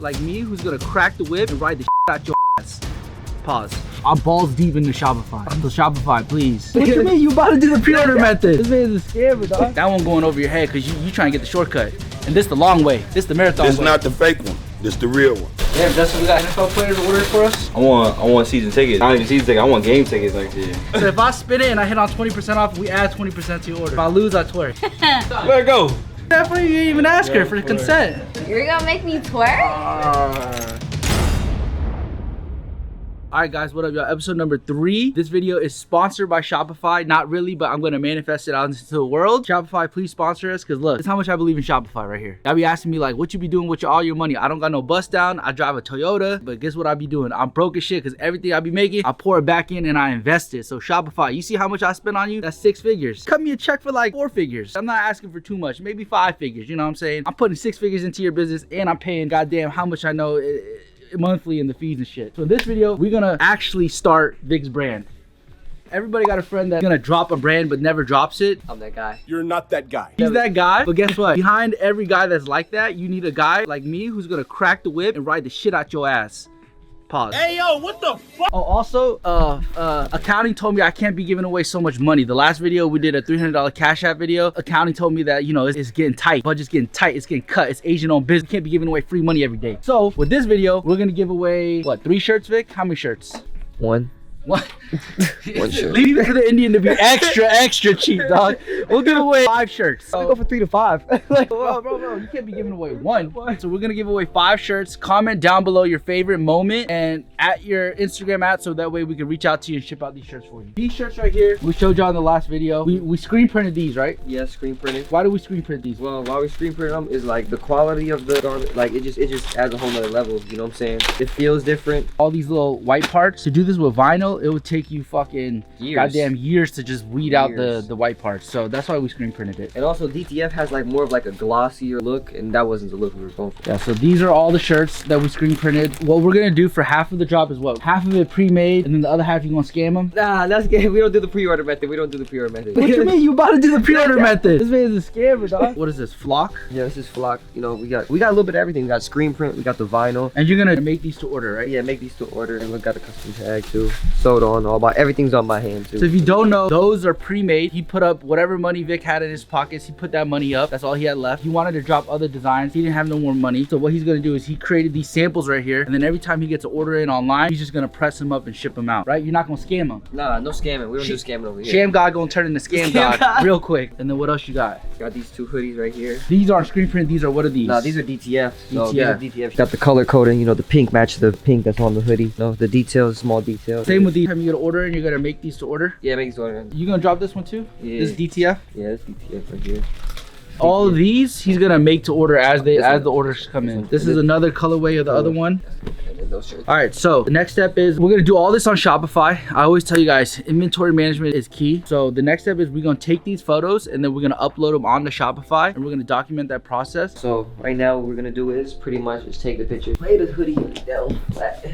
like me who's gonna crack the whip and ride the out your ass. Pause. I'm balls deep into Shopify. So Shopify, please. What you mean? You about to do the pre-order method? This man is a scammer, dog. That one going over your head because you trying to get the shortcut. And this the long way. This the marathon way. This not the fake one. This the real one. Yeah, Justin, we got NFL players ordered for us. I want season tickets. I don't even season tickets. I want game tickets like this. So if I spin it and I hit on 20% off, we add 20% to your order. If I lose, I twerk. Let it go. Definitely, you didn't even ask her for consent. You're gonna make me twerk? Alright guys, what up y'all? Episode number 3. This video is sponsored by Shopify. Not really, but I'm gonna manifest it out into the world. Shopify, please sponsor us, because look, this is how much I believe in Shopify right here. Y'all be asking me like, what you be doing with all your money? I don't got no bust down. I drive a Toyota, but guess what I be doing? I'm broke as shit, because everything I be making, I pour it back in and I invest it. So Shopify, you see how much I spend on you? That's 6 figures. Cut me a check for like 4 figures. I'm not asking for too much, maybe 5 figures, you know what I'm saying? I'm putting 6 figures into your business and I'm paying goddamn how much I know monthly in the fees and shit. So in this video, we're gonna actually start Vic's brand. Everybody got a friend that's gonna drop a brand but never drops it. I'm that guy. You're not that guy. He's that guy, but guess what? Behind every guy that's like that, you need a guy like me who's gonna crack the whip and ride the shit out your ass. Pause. Hey yo, what the fuck? Oh, also, accounting told me I can't be giving away so much money. The last video we did a $300 Cash App video. Accounting told me that, you know, it's getting tight. Budget's getting tight. It's getting cut. It's Asian owned business. We can't be giving away free money every day. So with this video, we're gonna give away what? 3 shirts, Vic? How many shirts? 1. What? One shirt. Leave it for the Indian to be extra cheap, dog. We'll give away 5 shirts. We go for 3 to 5. Like, bro, you can't be giving away 1. So we're gonna give away 5 shirts. Comment down below your favorite moment and at your Instagram at, so that way we can reach out to you and ship out these shirts for you. These shirts right here, we showed y'all in the last video. We screen printed these, right? Yeah, screen printed. Why do we screen print these? Well, why we screen print them is like the quality of the garment, like it just adds a whole nother level, you know what I'm saying? It feels different. All these little white parts. To do this with vinyl, it would take you fucking goddamn years to just weed out the white parts. So that's why we screen printed it. And also DTF has like more of like a glossier look, and that wasn't the look we were going for. Yeah, so these are all the shirts that we screen printed. What we're gonna do for half of the drop is what? Half of it pre-made, and then the other half you gonna scam them? Nah, that's good. We don't do the pre-order method. We don't do the pre-order method. What you mean? You about to do the pre-order method? This man is a scammer, dog. What is this, flock? Yeah, this is flock. You know, we got a little bit of everything. We got screen print, we got the vinyl. And you're gonna make these to order, right? Yeah, make these to order, and we got a custom tag too. Sewed on, all about everything's on my hand too. So if you don't know, those are pre-made. He put up whatever money Vic had in his pockets. He put that money up. That's all he had left. He wanted to drop other designs. He didn't have no more money. So what he's gonna do is he created these samples right here, and then every time he gets an order in online, he's just gonna press them up and ship them out, right? You're not gonna scam them. Nah, no scamming. We don't do scamming over here. Sham God gonna turn into scam God real quick. And then what else you got? Got these 2 hoodies right here. These aren't screen print. These are, what are these? Nah, these are DTF. So DTF. these are DTF. Got the color coding, you know, the pink match the pink that's on the hoodie. You know, the details, small details. Same with these. Time you get an order and you're gonna make these to order. Yeah, make these order. You gonna drop this one too? Yeah. This DTF? Yeah, this DTF right here. All of these he's gonna make to order as the orders come in. This is another colorway of the other one. All right, so the next step is we're gonna do all this on Shopify. I always tell you guys, inventory management is key. So the next step is we're gonna take these photos and then we're gonna upload them onto Shopify, and we're gonna document that process. So right now what we're gonna do is pretty much just take the picture, lay the hoodie down flat.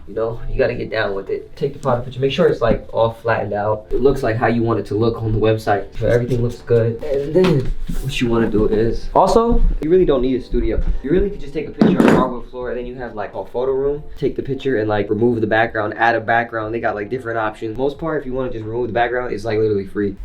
You know, you gotta get down with it. Take the product picture, make sure it's like all flattened out. It looks like how you want it to look on the website. So everything looks good. And then what you wanna do is, also, you really don't need a studio. You really could just take a picture of hardwood floor, and then you have like a photo room. Take the picture and like remove the background, add a background. They got like different options. Most part, if you wanna just remove the background, it's like literally free.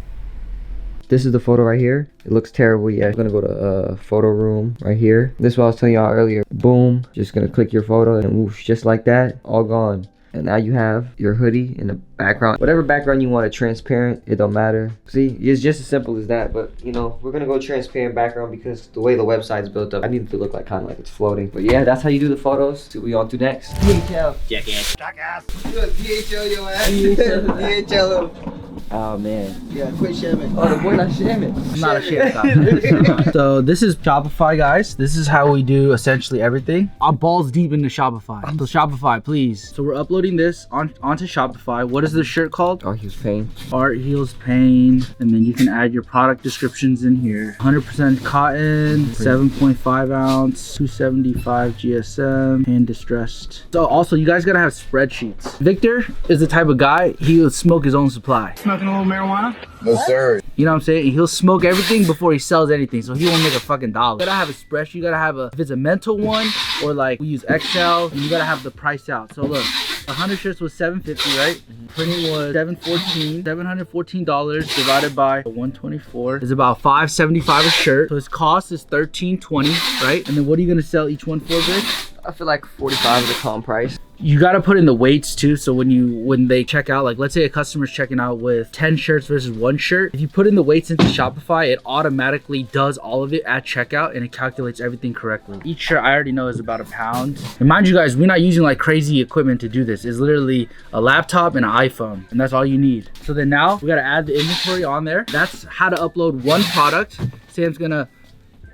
This is the photo right here. It looks terrible. Yeah, I'm gonna go to photo room right here. This is what I was telling y'all earlier. Boom, just gonna click your photo and whoosh, just like that, all gone. And now you have your hoodie in the background. Whatever background you want, it transparent, it don't matter. See, it's just as simple as that. But you know, we're gonna go transparent background because the way the website's built up, I need it to look like kind of like it's floating. But yeah, that's how you do the photos. See what we on to next. DHL. Jackass. DHL your ass. DHL. Oh man. Yeah, quit shamming. Oh, the boy not shamming. I'm not a sham. So this is Shopify, guys. This is how we do essentially everything. I'm balls deep into Shopify. So Shopify, please. So we're uploading this onto Shopify. What is the shirt called? Art Heals Pain. Art Heals Pain. And then you can add your product descriptions in here. 100% cotton, 7.5 ounce, 275 GSM, hand distressed. So also, you guys gotta have spreadsheets. Victor is the type of guy, he will smoke his own supply. smoking a little marijuana? No, sir. You know what I'm saying? And he'll smoke everything before he sells anything, so he won't make a fucking dollar. You gotta have a spreadsheet. You gotta have if it's a mental one, or like we use Excel, and you gotta have the price out. So look, 100 shirts was $750, right? Printing was $714 divided by 124 is about $575 a shirt. So his cost is $13.20, right? And then what are you gonna sell each one for, bitch? I feel like 45 is the calm price. You gotta put in the weights too. So when they check out, like let's say a customer's checking out with 10 shirts versus 1 shirt, if you put in the weights into Shopify, it automatically does all of it at checkout and it calculates everything correctly. Each shirt I already know is about £1. And mind you guys, we're not using like crazy equipment to do this. It's literally a laptop and an iPhone, and that's all you need. So then now we gotta add the inventory on there. That's how to upload one product. Sam's gonna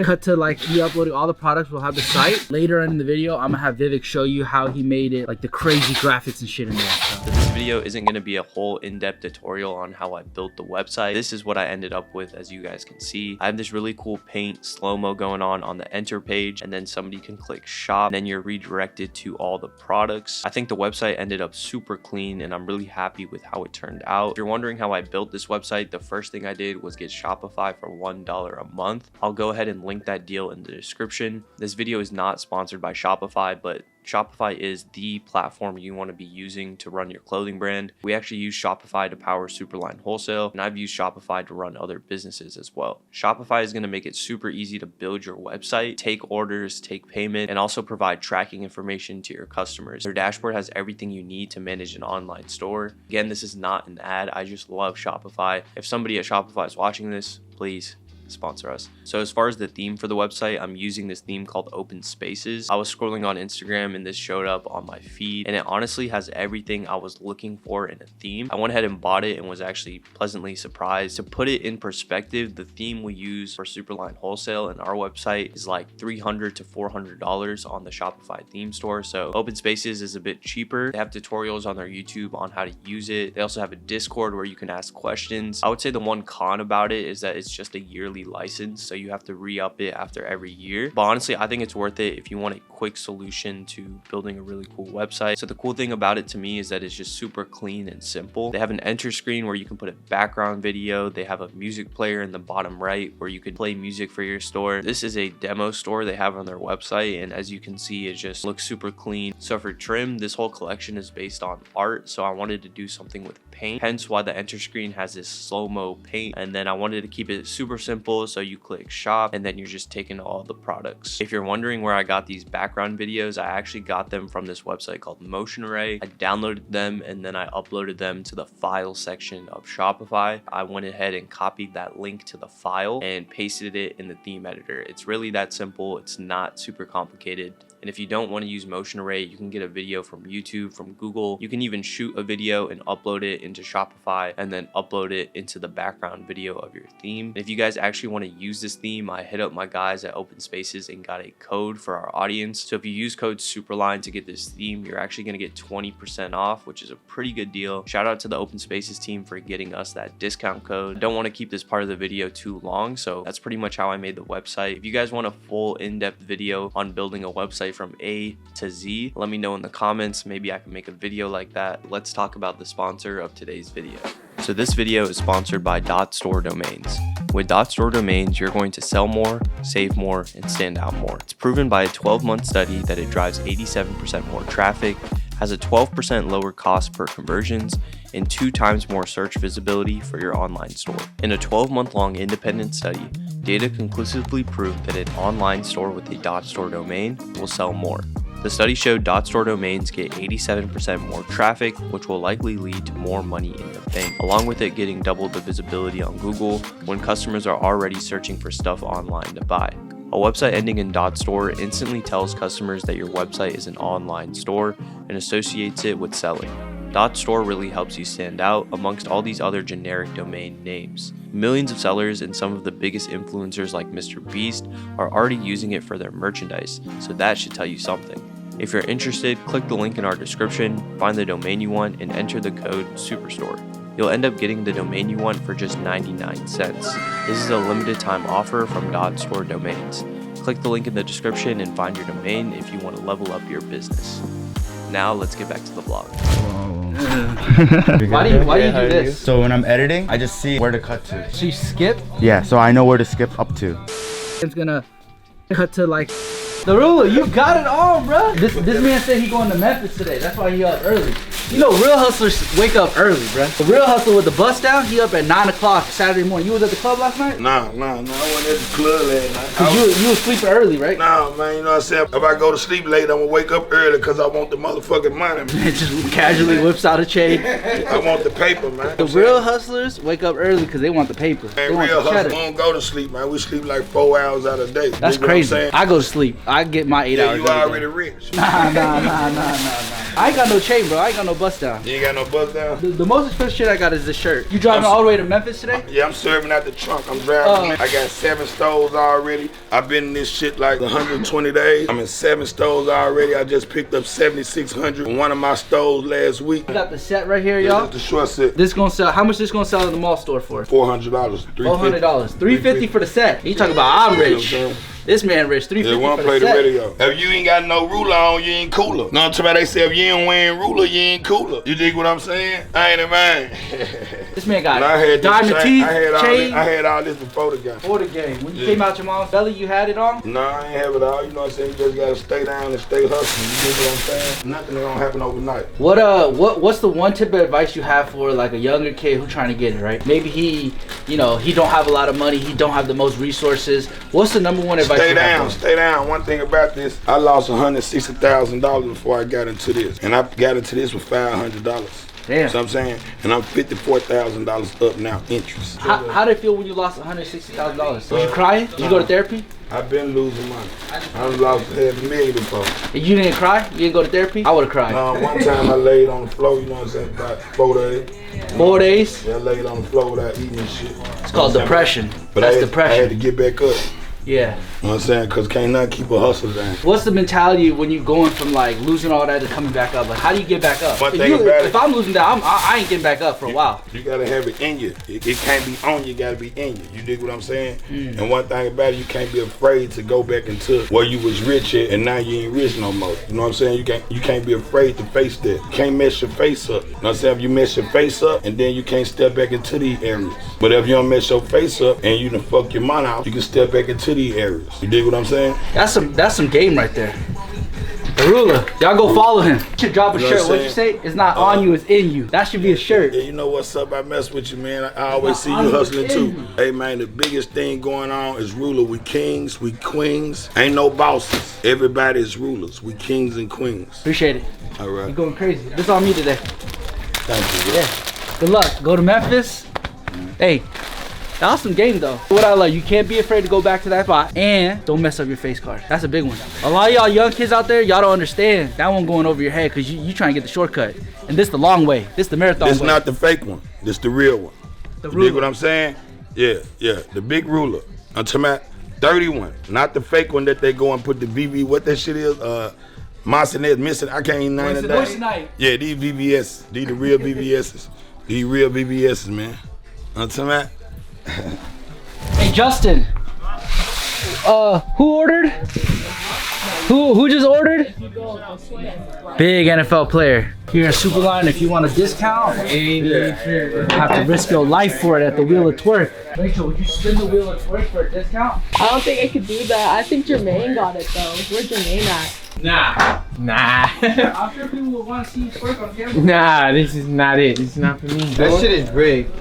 cut to like me uploading all the products. We'll have the site. Later in the video, I'm gonna have Vivek show you how he made it, like the crazy graphics and shit in there. So this video isn't going to be a whole in-depth tutorial on how I built the website. This is what I ended up with. As you guys can see, I have this really cool paint slow-mo going on the enter page, and then somebody can click shop, and then you're redirected to all the products. I think the website ended up super clean, and I'm really happy with how it turned out. If you're wondering how I built this website, the first thing I did was get Shopify for $1 a month. I'll go ahead and link that deal in the description. This video is not sponsored by Shopify, but Shopify is the platform you want to be using to run your clothing brand. We actually use Shopify to power Superline wholesale, and I've used Shopify to run other businesses as well. Shopify is going to make it super easy to build your website, take orders, take payment, and also provide tracking information to your customers. Their dashboard has everything you need to manage an online store. Again, this is not an ad. I just love Shopify. If somebody at Shopify is watching this, please sponsor us. So as far as the theme for the website, I'm using this theme called Open Spaces. I was scrolling on Instagram and this showed up on my feed, and it honestly has everything I was looking for in a theme. I went ahead and bought it and was actually pleasantly surprised. To put it in perspective, the theme we use for Superline wholesale and our website is like $300 to $400 on the Shopify theme store. So Open Spaces is a bit cheaper. They have tutorials on their YouTube on how to use it. They also have a Discord where you can ask questions. I would say the one con about it is that it's just a yearly license, so you have to re-up it after every year. But honestly, I think it's worth it if you want a quick solution to building a really cool website. So the cool thing about it to me is that it's just super clean and simple. They have an enter screen where you can put a background video. They have a music player in the bottom right where you could play music for your store. This is a demo store they have on their website, and as you can see, it just looks super clean. So for trim, this whole collection is based on art, so I wanted to do something with paint, hence why the enter screen has this slow-mo paint. And then I wanted to keep it super simple, so you click shop and then you're just taking all the products. If you're wondering where I got these background videos, I actually got them from this website called Motion Array. I downloaded them and then I uploaded them to the file section of Shopify. I went ahead and copied that link to the file and pasted it in the theme editor. It's really that simple. It's not super complicated. And if you don't want to use Motion Array, you can get a video from YouTube, from Google. You can even shoot a video and upload it into Shopify and then upload it into the background video of your theme. And if you guys actually want to use this theme, I hit up my guys at Open Spaces and got a code for our audience. So if you use code Superline to get this theme, you're actually going to get 20% off, which is a pretty good deal. Shout out to the Open Spaces team for getting us that discount code. I don't want to keep this part of the video too long, so that's pretty much how I made the website. If you guys want a full in-depth video on building a website from A to Z, let me know in the comments. Maybe I can make a video like that. Let's talk about the sponsor of today's video. So this video is sponsored by .store domains. With .store domains, you're going to sell more, save more, and stand out more. It's proven by a 12-month study that it drives 87% more traffic, has a 12% lower cost per conversions, and 2 times more search visibility for your online store. In a 12-month-long independent study, data conclusively proved that an online store with a .store domain will sell more. The study showed .store domains get 87% more traffic, which will likely lead to more money in the bank, along with it getting double the visibility on Google when customers are already searching for stuff online to buy. A website ending in .store instantly tells customers that your website is an online store and associates it with selling. .store really helps you stand out amongst all these other generic domain names. Millions of sellers and some of the biggest influencers like Mr. Beast are already using it for their merchandise, so that should tell you something. If you're interested, click the link in our description, find the domain you want, and enter the code SUPERSTORE. You'll end up getting the domain you want for just 99 cents. This is a limited time offer from .store domains. Click the link in the description and find your domain if you want to level up your business. Now let's get back to the vlog. Why do you do this? So when I'm editing, I just see where to cut to. So you skip? Yeah, so I know where to skip up to. It's gonna cut to like the ruler. You got it on, bro. This man said he going to Memphis today. That's why he up early. You know, real hustlers wake up early, bro. The real hustler with the bust down, he up at 9 o'clock Saturday morning. You was at the club last night? Nah, I wasn't at the club last night. Cause you was sleeping early, right? Nah, man, you know what I'm saying? If I go to sleep late, I'm gonna wake up early because I want the motherfucking money, man. Just casually whips out a chain. I want the paper, man. The real hustlers wake up early because they want the paper. They Man, want real the cheddar. hustlers don't go to sleep, man. We sleep like 4 hours out a day. That's You know what I'm crazy. saying? I go to sleep. I get my 8 Yeah, hours. you every day. already rich. Nah. I ain't got no chain, bro. I ain't got no bust down. You ain't got no bust down? The most expensive shit I got is this shirt. You driving all the way to Memphis today? Yeah, I'm serving out the trunk. I'm driving. I got 7 stores already. I've been in this shit like 120 days. I'm in 7 stores already. I just picked up 7,600 in one of my stores last week. I got the set right here, Yeah, y'all. that's the short set. This gonna sell. How much this gonna sell in the mall store for? $400. $400. $350 for the set. You talking about I'm rich. This man rich. $350 Yeah, one for play the the set. radio. If you ain't got no ruler on, you ain't cooler. No, I'm talking about they say if you ain't wearing ruler, you ain't cooler. You dig what I'm saying? I ain't a man. This man got But I had diamond this teeth, chain. I chain. had all this before the game. For the game. When you came out your mom's belly, you had it on? No, I ain't have it all. You know what I'm saying? You just gotta stay down and stay hustling. You dig what I'm saying? Nothing gonna happen overnight. What's the one tip of advice you have for like a younger kid who trying to get it, right? Maybe he don't have a lot of money, he don't have the most resources. What's the number one advice you have for him? Stay down. One thing about this, I lost $160,000 before I got into this. And I got into this with $500. Damn. So I'm saying, and I'm $54,000 up now, interest. How did it feel when you lost $160,000? Was you crying? Did you go to therapy? I've been losing money. I've lost $500,000 before. And you didn't cry? You didn't go to therapy? I would have cried. One time I laid on the floor, you know what I'm saying, about 4 days. 4 days? Yeah, I laid on the floor without eating and shit. It's called depression. But That's I had depression. to get back up. Yeah. You know what I'm saying? Because can't nothing keep a hustle down. What's the mentality when you going from like losing all that to coming back up? Like, how do you get back up? One thing about it- If I'm losing that, I ain't getting back up for a while. You gotta have it in you. It can't be on you, it gotta be in you. You dig what I'm saying? And one thing about it, you can't be afraid to go back into where you was rich at and now you ain't rich no more. You know what I'm saying? You can't be afraid to face that. You can't mess your face up. You know what I'm saying? If you mess your face up and then you can't step back into these areas. But if you don't mess your face up and you done fuck your money out, you can step back into these areas. You dig what I'm saying? That's some game right there. The ruler, y'all go follow him. You should drop a You know what shirt. I'm What you say? It's not on you, it's in you. That should be a shirt. Yeah, you know what's up? I mess with you, man. I always see you hustling too. Hey, man, the biggest thing going on is ruler. We kings, we queens. Ain't no bosses. Everybody is rulers. We kings and queens. Appreciate it. All right. You're going crazy. This on me today. Thank you. Yeah. Good luck. Go to Memphis. Hey, that was some game though. What I love, you can't be afraid to go back to that spot and don't mess up your face card. That's a big one. A lot of y'all young kids out there, y'all don't understand that one going over your head because you trying to get the shortcut. And this the long way. This the marathon This way. not the fake one. This the real one. The You dig what ruler. I'm saying? Yeah. The big ruler. I'm talking about 31. Not the fake one that they go and put the VV, what that shit is? Monsonet missing. I can't even name it. Moissanite. Yeah, these VVS. These the real VVS's. These real VVS's, man. I'm talking about. Hey Justin, who ordered? Who just ordered? Big NFL player. Here at Superline, if you want a discount, you have to risk your life for it at the Wheel of Twerk. Rachel, would you spin the Wheel of Twerk for a discount? I don't think I could do that. I think Jermaine got it though. Where's Jermaine at? Nah. I'm sure people would want to see you twerk on camera. Nah, this is not it. It's not for me. That shit is rigged.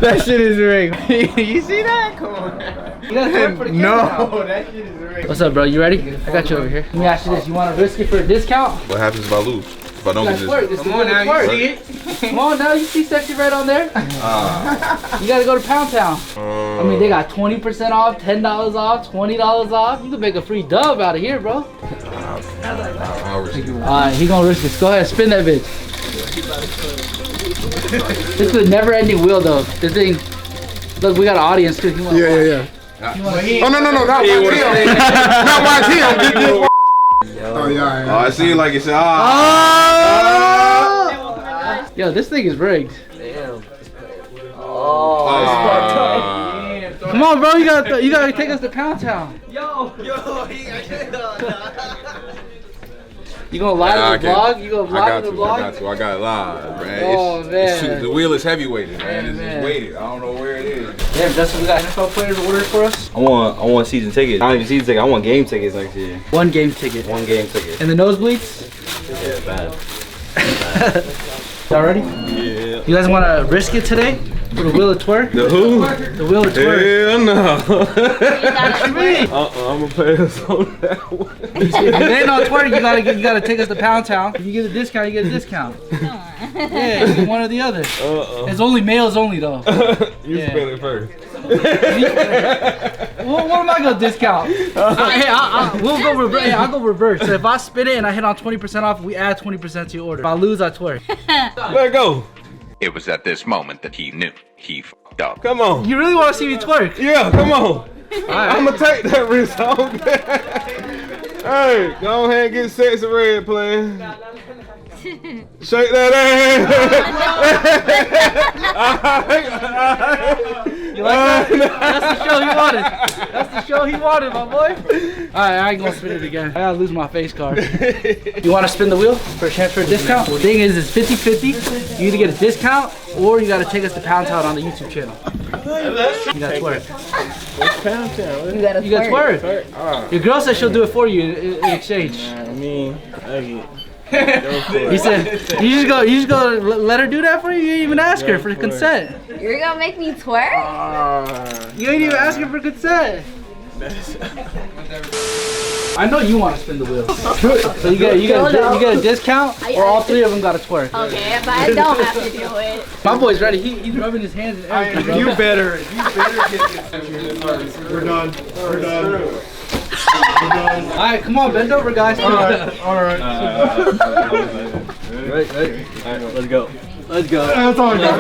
That shit is rigged. You see that? Come on. You gotta twerk for the camera now. No, that shit is rigged. What's up, bro? You ready? I got you over here. Let me ask you this. You want to risk it for a discount? What happens if I lose? If I don't get You gotta twerk. this? This is the Wheel of Twerk. see it? Come on now, you see Sexy right on there? You gotta go to Pound Town. I mean, they got 20% off, $10 off, $20 off. You can make a free dub out of here, bro. I'll risk it. Alright, he gonna risk it. Go ahead, spin that bitch. This is a never-ending wheel, though. This thing. Look, we got an audience too. Yeah. Oh, no, not watch him. Not watch him. Oh, yeah. Oh, I see it like it's Yo, this thing is rigged. Damn. Come on, bro. You gotta take us to Pound Town. You gonna lie to the vlog? You gonna lie to the vlog? I got it live, man. Oh, man. The wheel is heavyweighted, man. It's man. weighted. I don't know where it is. Damn, Justin, we got NFL players orders for us? I want season tickets. Not even season tickets. I want game tickets next year. One game ticket. One game ticket. And the nosebleeds? Yeah, bad. Y'all ready? Yeah. You guys wanna risk it today? For the wheel of twerk? The who? The wheel of twerk. Hell no. Hey, I'm gonna pass on that one. if it ain't on twerk, you gotta take us to Pound Town. If you get a discount, you get a discount. Yeah, you get one or the other. It's only males only though. You spell it first. What am I gonna discount? We'll go reverse. Hey, I'll go reverse. So if I spin it and I hit on 20% off, we add 20% to your order. If I lose, I twerk. Let go. It was at this moment that he knew he fucked up. Come on. You really want to see me twerk? Yeah, come on. Right. I'm gonna take that risk. Hey, go ahead and get sexy red, player. Shake that ass. You like that? That's the show he wanted. That's the show he wanted, my boy. Alright, I ain't gonna spin it again. I gotta lose my face card. You wanna spin the wheel for a chance for a discount? The thing is, it's 50-50. You either get a discount or you gotta take us to Pound Town on the YouTube channel. You gotta twerk. What's Pound Town? You gotta twerk. Your girl said she'll do it for you in exchange. I mean, okay. He said, you just go let her do that for you? You didn't even ask her for consent. You're gonna make me twerk? You ain't even ask her for consent. I know you want to spin the wheel. So you get a discount, or all three of them got to twerk. Okay, but I don't have to do it. My boy's ready. He's rubbing his hands and everything. You better get this. We're done. We're done. Alright, come on, bend over, guys. Alright. Right. Alright, let's go. Let's go. That's all I got.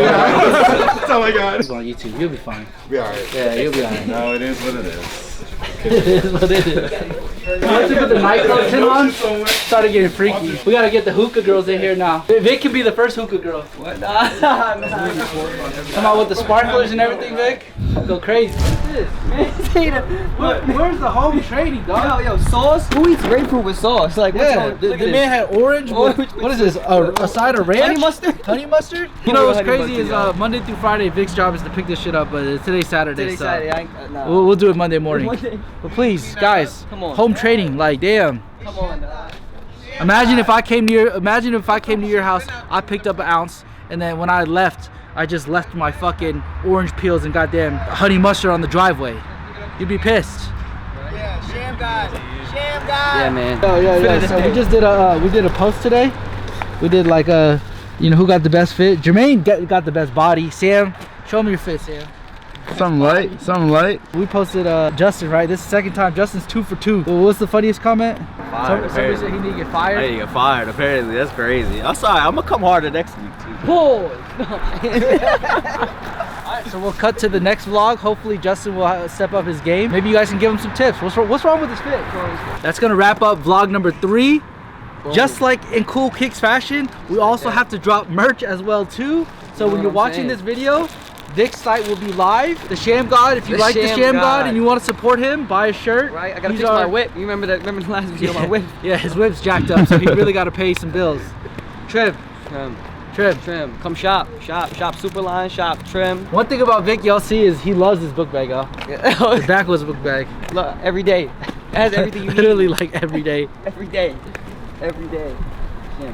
That's all I got. It's on YouTube. You'll be fine. Be alright. Yeah, you'll be alright. No, it is what it is. It is what it is. Once you put the nightclub tin on, started getting freaky. We gotta get the hookah girls in here now. Vic can be the first hookah girl. What? Nah. Come on with the sparklers and everything, Vic. Go crazy. What's this? Where's the home trading, dog? Yo, sauce? Who eats grapefruit with sauce? Like, what's Yeah, the man had orange. What is this? A side of ranch? Honey mustard? Honey mustard? You know what's crazy is Monday through Friday, Vic's job is to pick this shit up, but today's Saturday. Today's so Saturday. Nah. we'll do it Monday morning. Monday. But please, guys, Come on. home trading, like damn. Come on. Imagine if I came to your house, I picked up an ounce, and then when I left, I just left my fucking orange peels and goddamn honey mustard on the driveway. You'd be pissed. Yeah, sham guy. Yeah, man. Yo. So we just did a post today. We did like who got the best fit. Jermaine got the best body. Sam, show me your fit, Sam. Something light. We posted Justin, right? This is the second time. Justin's 2 for 2. Well, what's the funniest comment? Somebody said he need to get fired. I need to get fired, apparently. That's crazy. I'm sorry. I'm gonna come harder next week, too. Pull! Alright, so we'll cut to the next vlog. Hopefully Justin will step up his game. Maybe you guys can give him some tips. What's wrong with this fit? That's gonna wrap up vlog number 3. Just like in Cool Kicks fashion, we also have to drop merch as well too. So when you're watching this video, Vic's site will be live. The Sham God, if you like the Sham God and you want to support him, buy a shirt. Right, I gotta fix my whip. You remember the last video of my whip? Yeah, his whip's jacked up, so he really gotta pay some bills. Trim. Come shop Superline, shop Trim. One thing about Vic y'all see is he loves his book bag, y'all. His backwards book bag. Look, every day. It has everything you need. Literally like every day. Every day. Yeah.